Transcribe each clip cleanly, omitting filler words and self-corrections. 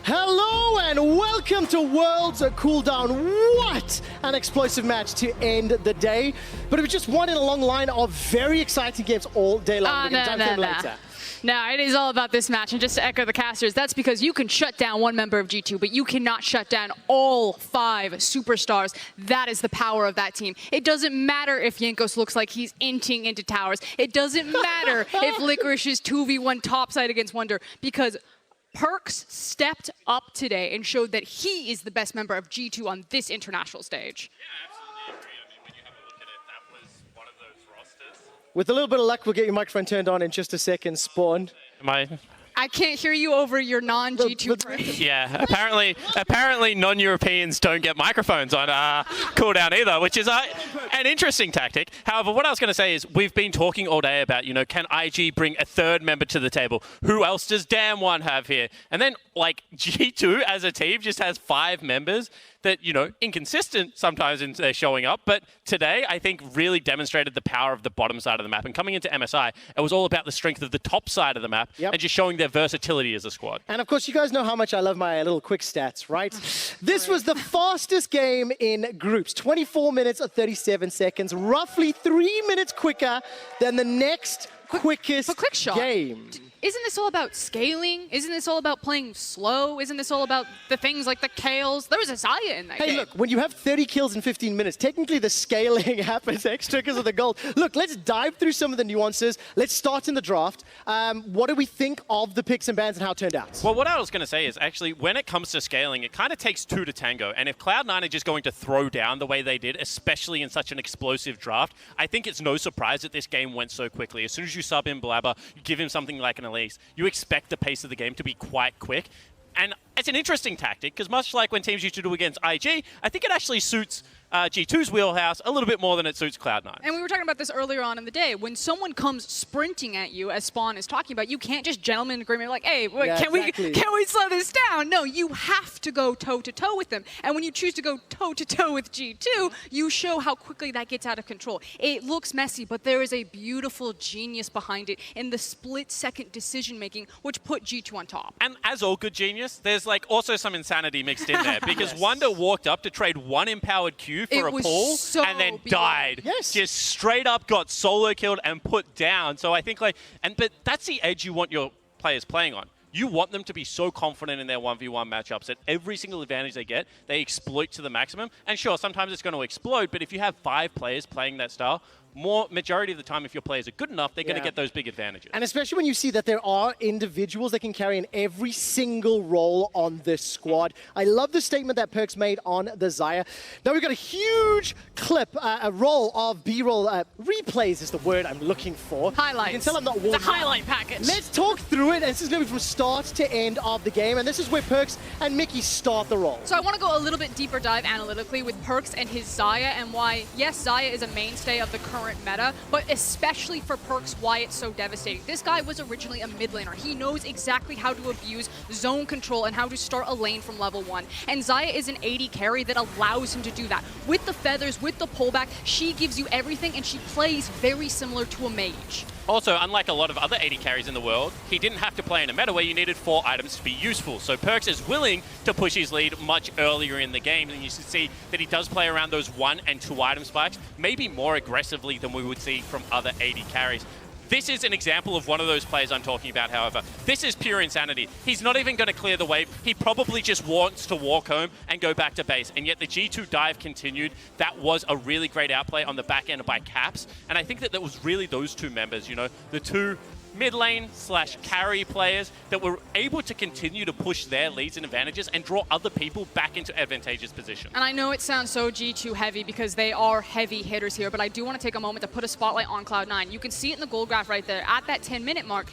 Hello and welcome to Worlds Cooldown. What an explosive match to end the day. But it was just one in a long line of very exciting games all day long. We're going to dive in later. No, it is all about this match. And just to echo the casters, that's because you can shut down one member of G2, but you cannot shut down all 5 superstars. That is the power of that team. It doesn't matter if Jankos looks like he's inting into towers. It doesn't matter if Licorice is 2v1 topside against Wonder, because Perkz stepped up today and showed that he is the best member of G2 on this international stage. Yeah, absolutely agree. I mean, when you have a look at it, that was one of those rosters. With a little bit of luck, we'll get your microphone turned on in just a second, Spawn. I can't hear you over your non-G2 friend. Yeah, apparently non-Europeans don't get microphones on Cooldown either, which is an interesting tactic. However, what I was going to say is we've been talking all day about, can IG bring a third member to the table? Who else does Damn1 have here? And then, G2 as a team just has 5 members that, inconsistent sometimes in their showing up. But today, I think, really demonstrated the power of the bottom side of the map. And coming into MSI, it was all about the strength of the top side of the map and just showing their versatility as a squad. And of course, you guys know how much I love my little quick stats, right? This was the fastest game in groups. 24 minutes or 37 seconds, roughly 3 minutes quicker than the next quickest game. Isn't this all about scaling? Isn't this all about playing slow? Isn't this all about the things like the Kales? There was a Xayah in that game. Hey, look, when you have 30 kills in 15 minutes, technically the scaling happens extra because of the gold. Look, let's dive through some of the nuances. Let's start in the draft. What do we think of the picks and bans and how it turned out? Well, what I was going to say is actually when it comes to scaling, it kind of takes 2 to tango. And if Cloud9 are just going to throw down the way they did, especially in such an explosive draft, I think it's no surprise that this game went so quickly. As soon as you sub in Blabber, you give him something like an Elise, you expect the pace of the game to be quite quick. And it's an interesting tactic, because much like when teams used to do against IG, I think it actually suits G2's wheelhouse a little bit more than it suits Cloud9. And we were talking about this earlier on in the day. When someone comes sprinting at you, as Spawn is talking about, you can't just gentleman agreement like, hey, can we slow this down? No, you have to go toe-to-toe with them. And when you choose to go toe-to-toe with G2, you show how quickly that gets out of control. It looks messy, but there is a beautiful genius behind it in the split-second decision-making, which put G2 on top. And as all good genius, there's also some insanity mixed in there, because Wonder walked up to trade 1 empowered Q for a pull and then died. Just straight up got solo killed and put down. So I think but that's the edge you want your players playing on. You want them to be so confident in their 1v1 matchups that every single advantage they get, they exploit to the maximum. And sure, sometimes it's going to explode, but if you have 5 players playing that style, majority of the time, if your players are good enough, they're going to get those big advantages. And especially when you see that there are individuals that can carry in every single role on this squad. I love the statement that Perkz made on the Xayah. Now we've got a huge clip, a roll of B-roll. Replays is the word I'm looking for. Highlights. You can tell I'm not warm. The highlight package. Let's talk through it. And this is going to be from start to end of the game. And this is where Perkz and Mickey start the roll. So I want to go a little bit deeper dive analytically with Perkz and his Xayah, and why, yes, Xayah is a mainstay of the current meta, but especially for Perkz, why it's so devastating. This guy was originally a mid laner. He knows exactly how to abuse zone control and how to start a lane from level 1. And Xayah is an AD carry that allows him to do that. With the feathers, with the pullback, she gives you everything, and she plays very similar to a mage. Also, unlike a lot of other AD carries in the world, he didn't have to play in a meta where you needed 4 items to be useful. So Perkz is willing to push his lead much earlier in the game, and you can see that he does play around those 1 and 2 item spikes, maybe more aggressively than we would see from other AD carries. This is an example of one of those players I'm talking about, however. This is pure insanity. He's not even going to clear the wave. He probably just wants to walk home and go back to base. And yet the G2 dive continued. That was a really great outplay on the back end by Caps. And I think that was really those 2 members, the 2 mid lane / carry players that were able to continue to push their leads and advantages and draw other people back into advantageous position. And I know it sounds so G2 heavy because they are heavy hitters here, but I do want to take a moment to put a spotlight on Cloud9. You can see it in the goal graph right there. At that 10-minute mark,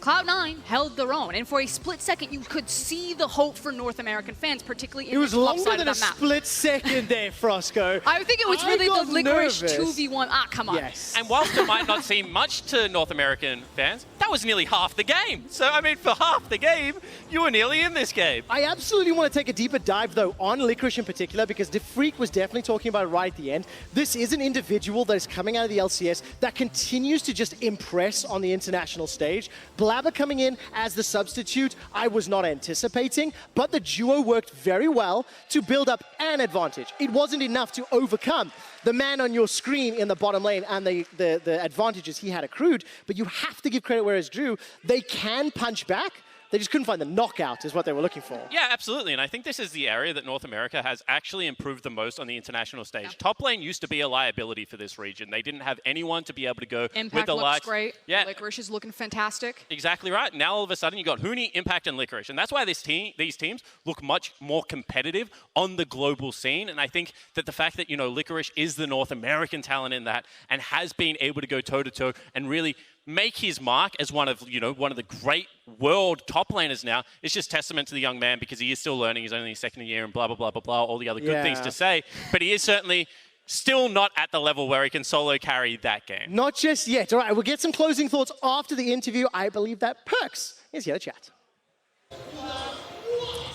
Cloud9 held their own, and for a split second, you could see the hope for North American fans, particularly in the top side of that map. It was longer than a split second there, Frosco. I think it was really the Licorice 2v1. Come on. Yes. And whilst it might not seem much to North American fans, that was nearly half the game. So, I mean, for half the game, you were nearly in this game. I absolutely want to take a deeper dive, though, on Licorice in particular, because DeFreak was definitely talking about it right at the end. This is an individual that is coming out of the LCS that continues to just impress on the international stage. Flabber coming in as the substitute, I was not anticipating, but the duo worked very well to build up an advantage. It wasn't enough to overcome the man on your screen in the bottom lane and the advantages he had accrued, but you have to give credit where it's due. They can punch back. They just couldn't find the knockout is what they were looking for. Yeah, absolutely. And I think this is the area that North America has actually improved the most on the international stage. Yeah. Top lane used to be a liability for this region. They didn't have anyone to be able to go Impact with the looks likes. Great. Yeah. Licorice is looking fantastic. Exactly right. Now all of a sudden you got Huni, Impact, and Licorice. And that's why these teams look much more competitive on the global scene. And I think that the fact that, Licorice is the North American talent in that and has been able to go toe-to-toe and really make his mark as one of the great world top laners now. It's just testament to the young man because he is still learning. He's only his second year and blah, blah, blah, blah, blah, all the other good things to say. But he is certainly still not at the level where he can solo carry that game. Not just yet. All right, we'll get some closing thoughts after the interview. I believe that Perkz is here to chat.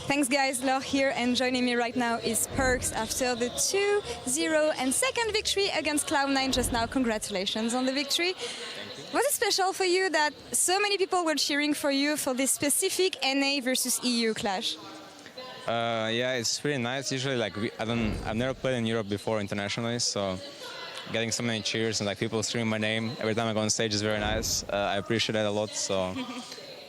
Thanks guys, Laure here, and joining me right now is Perkz after the 2-0 and second victory against Cloud9 just now. Congratulations on the victory. Was it special for you that so many people were cheering for you for this specific NA versus EU clash? Yeah, it's really nice. Usually, I've never played in Europe before internationally, so getting so many cheers and people screaming my name every time I go on stage is very nice. I appreciate that a lot. So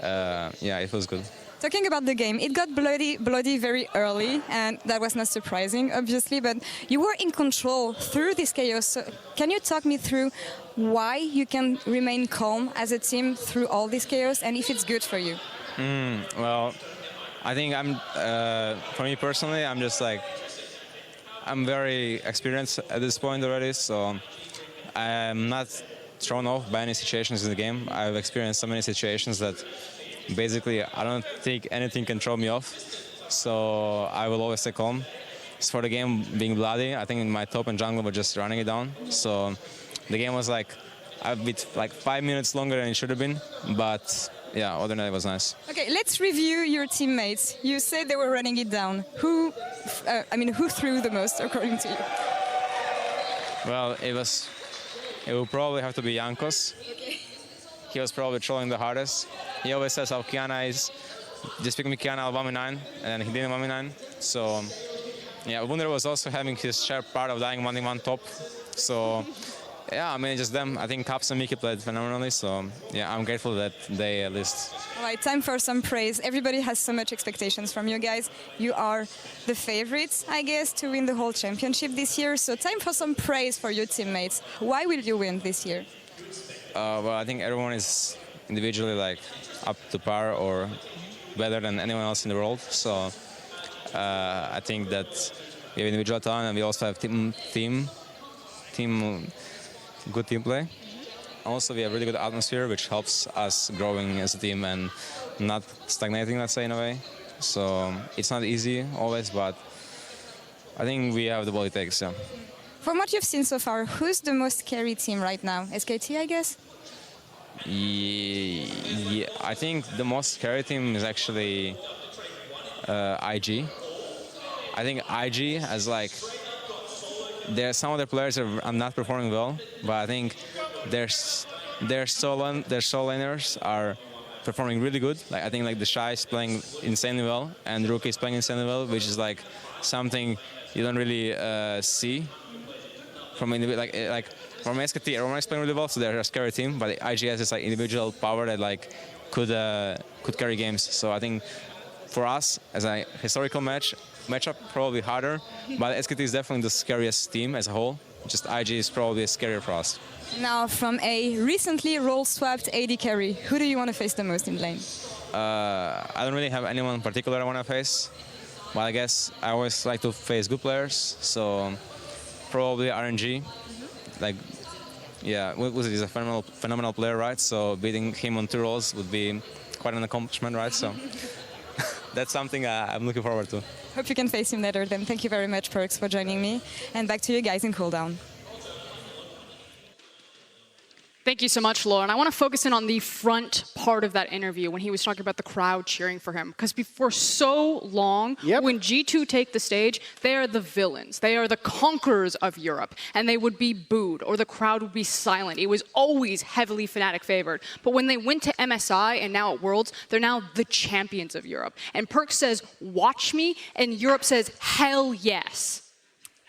yeah, it feels good. Talking about the game, it got bloody very early, and that was not surprising, obviously, but you were in control through this chaos. So can you talk me through why you can remain calm as a team through all this chaos, and if it's good for you? Well, I think for me personally, I'm very experienced at this point already, so I'm not thrown off by any situations in the game. I've experienced so many situations that basically, I don't think anything can throw me off, so I will always stay calm. As for the game being bloody, I think my top and jungle were just running it down. So the game was a bit 5 minutes longer than it should have been, but yeah, other than that, it was nice. Okay, let's review your teammates. You said they were running it down. Who threw the most, according to you? Well, it will probably have to be Jankos. Okay. He was probably trolling the hardest. He always says how Kiana is. Just pick me Kiana, I'll 1v9, and he didn't 1v9. So, yeah, Wunder was also having his share part of dying 1v1 top. So, yeah, I mean, just them. I think Caps and Miki played phenomenally. So, yeah, I'm grateful that they at least. All right, time for some praise. Everybody has so much expectations from you guys. You are the favorites, I guess, to win the whole championship this year. So, time for some praise for your teammates. Why will you win this year? Well, I think everyone is individually up to par or better than anyone else in the world. So I think that we have individual talent and we also have good team play. Also, we have really good atmosphere, which helps us growing as a team and not stagnating, let's say, in a way. So it's not easy always, but I think we have the ball it takes. Yeah. From what you've seen so far, who's the most carry team right now? SKT, I guess? Yeah, I think the most carry team is actually IG. I think IG has some of their players are not performing well, but I think their solo laners are performing really good. I think the Xayah is playing insanely well and Rookie is playing insanely well, which is something you don't really see. From SKT, everyone is playing really well, so they're a scary team. But IG has this individual power that could carry games. So I think for us, as a historical matchup, probably harder. But SKT is definitely the scariest team as a whole. Just IG is probably scarier for us. Now, from a recently role-swapped AD carry, who do you want to face the most in lane? I don't really have anyone in particular I want to face. But I guess I always like to face good players. So probably RNG. Yeah, he's a phenomenal player, right? So beating him on 2 roles would be quite an accomplishment, right? So that's something I'm looking forward to. Hope you can face him later then. Thank you very much, Perkz, for joining me. And back to you guys in Cooldown. Thank you so much, Lauren. I want to focus in on the front part of that interview when he was talking about the crowd cheering for him. Because for so long, when G2 take the stage, they are the villains. They are the conquerors of Europe. And they would be booed, or the crowd would be silent. It was always heavily Fnatic favored. But when they went to MSI and now at Worlds, they're now the champions of Europe. And Perkz says, watch me, and Europe says, hell yes.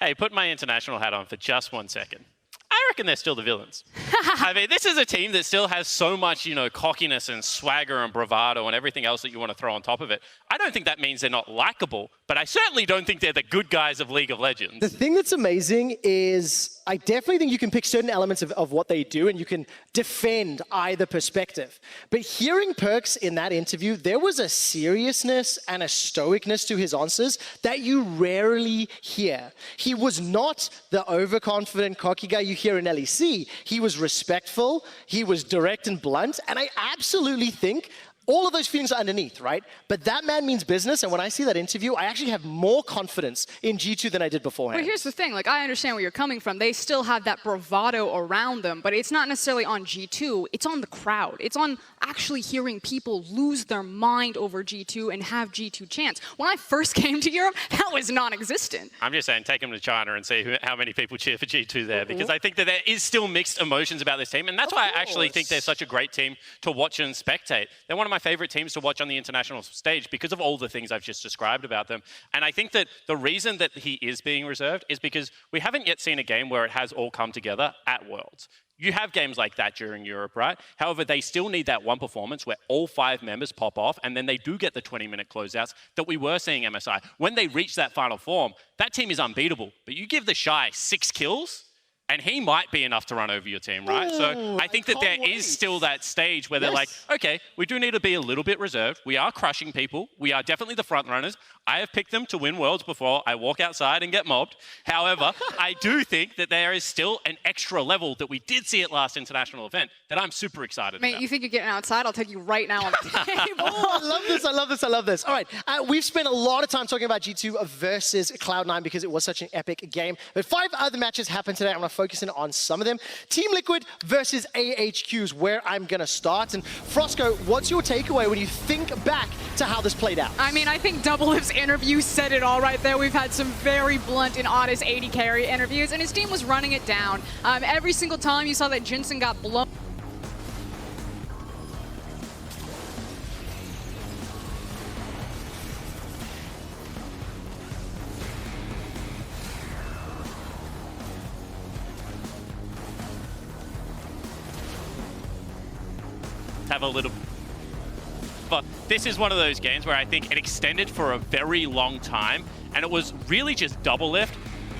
Hey, put my international hat on for just 1 second. I reckon they're still the villains. I mean, this is a team that still has so much, you know, cockiness and swagger and bravado and everything else that you want to throw on top of it. I don't think that means they're not likable, but I certainly don't think they're the good guys of League of Legends. The thing that's amazing is I definitely think you can pick certain elements of what they do and you can defend either perspective. But hearing Perkz in that interview, there was a seriousness and a stoicness to his answers that you rarely hear. He was not the overconfident, cocky guy you hear in LEC. He was respectful, he was direct and blunt, and I absolutely think all of those feelings are underneath, right? But that man means business, and when I see that interview, I actually have more confidence in G2 than I did beforehand. But here's the thing, like, I understand where you're coming from. They still have that bravado around them, but it's not necessarily on G2, it's on the crowd. It's on actually hearing people lose their mind over G2 and have G2 chance. When I first came to Europe, that was non-existent. I'm just saying, take them to China and see how many people cheer for G2 there, because I think that there is still mixed emotions about this team, and that's why I actually think they're such a great team to watch and spectate. They're one of my favorite teams to watch on the international stage because of all the things I've just described about them. And I think that the reason that he is being reserved is because we haven't yet seen a game where it has all come together at Worlds. You have games like that during Europe, right? However, they still need that one performance where all 5 members pop off and then they do get the 20-minute closeouts that we were seeing MSI. When they reach that final form, that team is unbeatable. But you give the Shy 6 kills, and he might be enough to run over your team, right? So I think that there is still that stage where they're like, okay, we do need to be a little bit reserved. We are crushing people. We are definitely the front runners. I have picked them to win Worlds before I walk outside and get mobbed. However, I do think that there is still an extra level that we did see at last international event that I'm super excited about. Mate, you think you're getting outside? I'll take you right now on the table. Oh, I love this, I love this, I love this. All right, we've spent a lot of time talking about G2 versus Cloud9 because it was such an epic game. But 5 other matches happened today. I'm going to focus in on some of them. Team Liquid versus AHQ is where I'm going to start. And Frosco, what's your takeaway when you think back to how this played out? I mean, I think Double Lift's interview said it all right there. We've had some very blunt and honest 80 carry interviews, and his team was running it down. Every single time you saw that Jensen got blown. Have a little. But this is one of those games where I think it extended for a very long time, and it was really just Double Lift.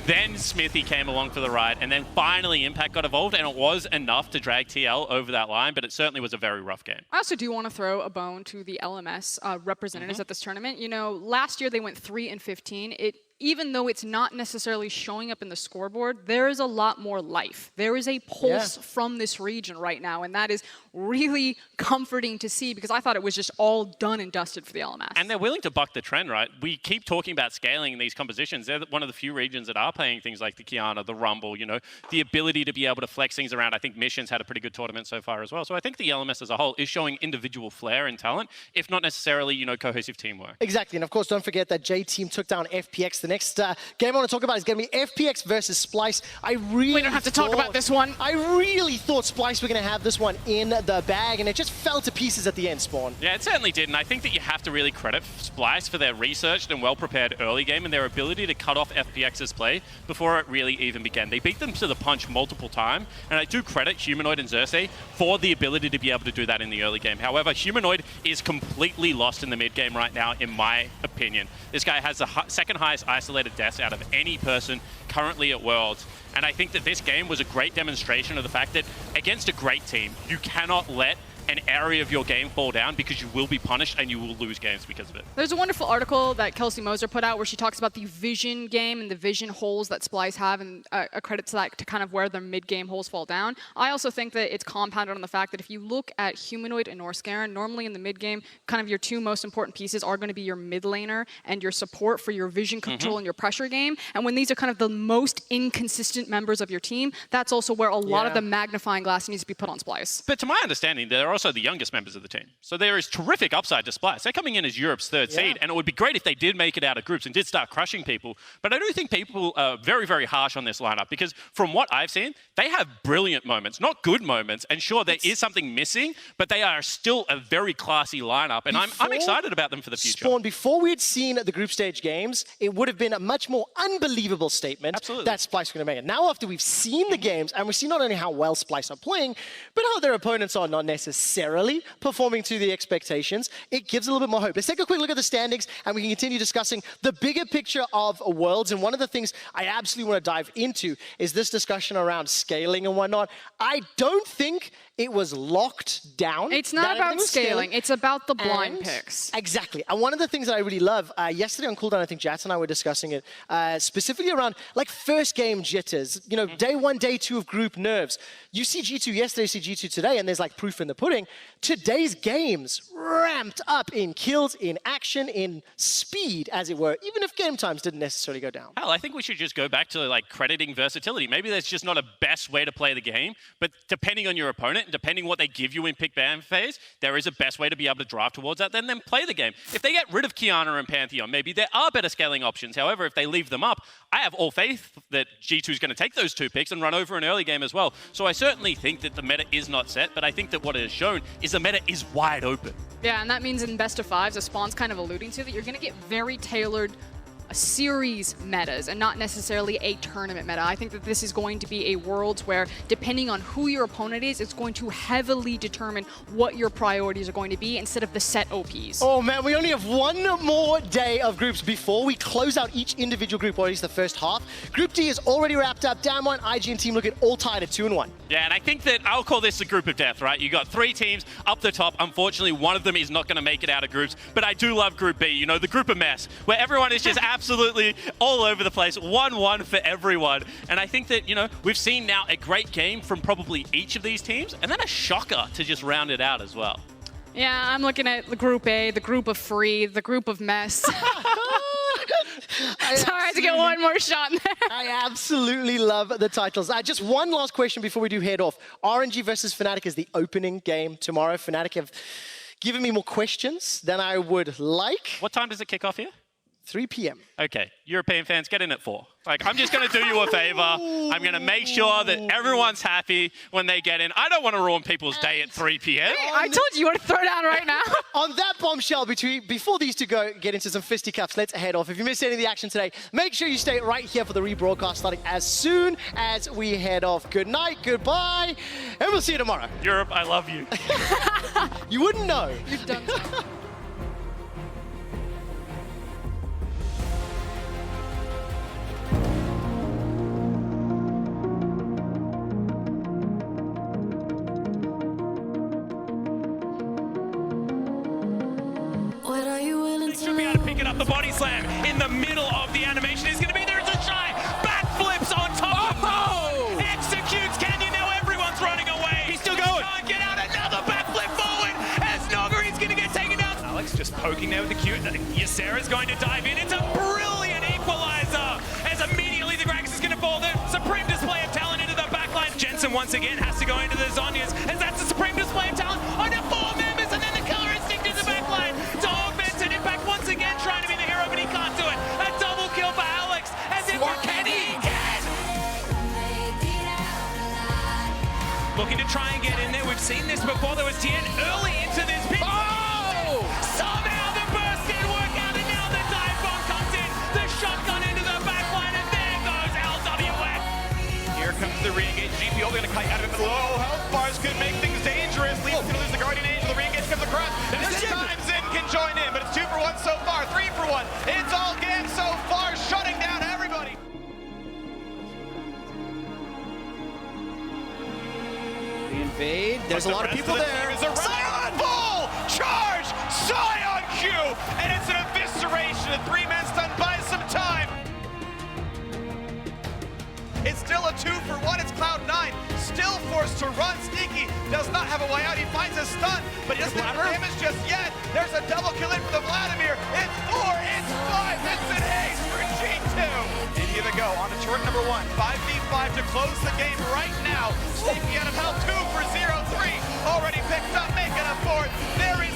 Then Smithy came along for the ride, and then finally Impact got involved, and it was enough to drag TL over that line, but it certainly was a very rough game. I also do want to throw a bone to the LMS representatives at this tournament. You know, last year they went 3-15. Even though it's not necessarily showing up in the scoreboard, there is a lot more life. There is a pulse from this region right now, and that is really comforting to see because I thought it was just all done and dusted for the LMS. And they're willing to buck the trend, right? We keep talking about scaling in these compositions. They're one of the few regions that are playing things like the Kiana, the Rumble, you know, the ability to be able to flex things around. I think Mission's had a pretty good tournament so far as well. So I think the LMS as a whole is showing individual flair and talent, if not necessarily, you know, cohesive teamwork. Exactly, and of course, don't forget that J Team took down FPX. The next game I want to talk about is going to be FPX versus Splyce. We don't have to talk about this one. I really thought Splyce were going to have this one in the bag, and it just fell to pieces at the end, Spawn. Yeah, it certainly did, and I think that you have to really credit Splyce for their researched and well-prepared early game and their ability to cut off FPX's play before it really even began. They beat them to the punch multiple times, and I do credit Humanoid and Xayah for the ability to be able to do that in the early game. However, Humanoid is completely lost in the mid game right now, in my opinion. This guy has the second highest isolated deaths out of any person currently at Worlds. And I think that this game was a great demonstration of the fact that against a great team, you cannot let an area of your game fall down because you will be punished and you will lose games because of it. There's a wonderful article that Kelsey Moser put out where she talks about the vision game and the vision holes that Splyce have, and a credit to that to kind of where their mid-game holes fall down. I also think that it's compounded on the fact that if you look at Humanoid and Norscaron, normally in the mid-game, kind of your two most important pieces are going to be your mid laner and your support for your vision control and your pressure game. And when these are kind of the most inconsistent members of your team, that's also where a lot of the magnifying glass needs to be put on Splyce. But to my understanding, they're also the youngest members of the team. So there is terrific upside to Splyce. They're coming in as Europe's third seed, and it would be great if they did make it out of groups and did start crushing people. But I do think people are very, very harsh on this lineup because from what I've seen, they have brilliant moments, not good moments. And sure, there is something missing, but they are still a very classy lineup. And I'm excited about them for the future. Spawn, before we had seen the group stage games, it would have been a much more unbelievable statement that Splyce are going to make it. Now, after we've seen the games, and we see not only how well Splyce are playing, but how their opponents are not necessarily performing to the expectations, it gives a little bit more hope. Let's take a quick look at the standings, and we can continue discussing the bigger picture of Worlds. And one of the things I absolutely want to dive into is this discussion around scaling and whatnot. I don't think it was locked down. It's not about scaling. It's about the blind picks. Exactly. And one of the things that I really love, yesterday on Cooldown, I think Jats and I were discussing it, specifically around like first game jitters, you know, day one, day two of group nerves. You see G2 yesterday, you see G2 today, and there's like proof in the pudding. Today's games ramped up in kills, in action, in speed, as it were, even if game times didn't necessarily go down. Hell, I think we should just go back to like crediting versatility. Maybe there's just not a best way to play the game, but depending on your opponent and depending what they give you in pick ban phase, there is a best way to be able to drive towards that, then play the game. If they get rid of Qiyana and Pantheon, maybe there are better scaling options. However, if they leave them up, I have all faith that G2 is going to take those two picks and run over an early game as well. So I certainly think that the meta is not set, but I think that what it has shown is the meta is wide open. Yeah, and that means in best of fives, as Spawn's kind of alluding to, that you're going to get very tailored series metas and not necessarily a tournament meta. I think that this is going to be a Worlds where, depending on who your opponent is, it's going to heavily determine what your priorities are going to be instead of the set OPs. Oh man, we only have one more day of groups before we close out each individual group, or at least the first half. Group D is already wrapped up. Damwon, IG, and Team Liquid all tied at 2-1. Yeah, and I think that I'll call this a group of death, right? You got three teams up the top. Unfortunately, one of them is not going to make it out of groups, but I do love Group B, you know, the group of mess, where everyone is just absolutely all over the place. 1-1 for everyone. And I think that, you know, we've seen now a great game from probably each of these teams, and then a shocker to just round it out as well. Yeah, I'm looking at the Group A, the group of free, the group of mess. Sorry, I had to get one more shot in there. I absolutely love the titles. Just one last question before we do head off. RNG versus Fnatic is the opening game tomorrow. Fnatic have given me more questions than I would like. What time does it kick off here? 3 p.m. Okay, European fans, get in at 4. Like, I'm just going to do you a favor. I'm going to make sure that everyone's happy when they get in. I don't want to ruin people's day at 3 p.m. I told you want to throw down right now. On that bombshell, before these two get into some fisticuffs, let's head off. If you missed any of the action today, make sure you stay right here for the rebroadcast starting as soon as we head off. Good night, goodbye, and we'll see you tomorrow. Europe, I love you. You wouldn't know. You've done so. The body slam in the middle of the animation is going to be there's a Xayah. Backflips on top of him. Executes Canyon. Now everyone's running away. He's still going. Can't get out. Another backflip forward as Nogari's going to get taken down. Alex just poking there with the Q. Ysera's going to dive in. It's a brilliant equalizer as immediately the Gragas is going to fall. The supreme display of talent into the backline. Jensen once again has to go into the Zhonya's as that's a supreme display of talent. Oh, now 4 members and then the killer instinct in the backline to augment an impact once again trying to be the hero, but he can't do it. A double kill for Alex as if can he get? Looking to try and get in there. We've seen this before. There was Tien early into this pit. Oh! Somehow the burst didn't work out, and now the dive bomb comes in. The shotgun into the backline, and there goes LWX. Here comes the re-engage. GPO going to kite out of it. Low health bars could make things dangerous. Lee's going to lose the Guardian Angel. The re-engage comes across. This time Zin can join in, but it's 2 for 1 so far. 3 for 1. It's all game so far, shutting down everybody. We invade. There's a lot of people there. the 3-man stun buys some time. It's still a 2-for-1, it's Cloud9, still forced to run. Sneaky does not have a way out, he finds a stun, but he doesn't have damage just yet. There's a double kill in for the Vladimir, it's 4, it's 5, it's an ace for G2. India to go on to turret number 1, 5v5 to close the game right now. Sneaky out of hell, 2 for 0, 3, already picked up, making a 4th. There is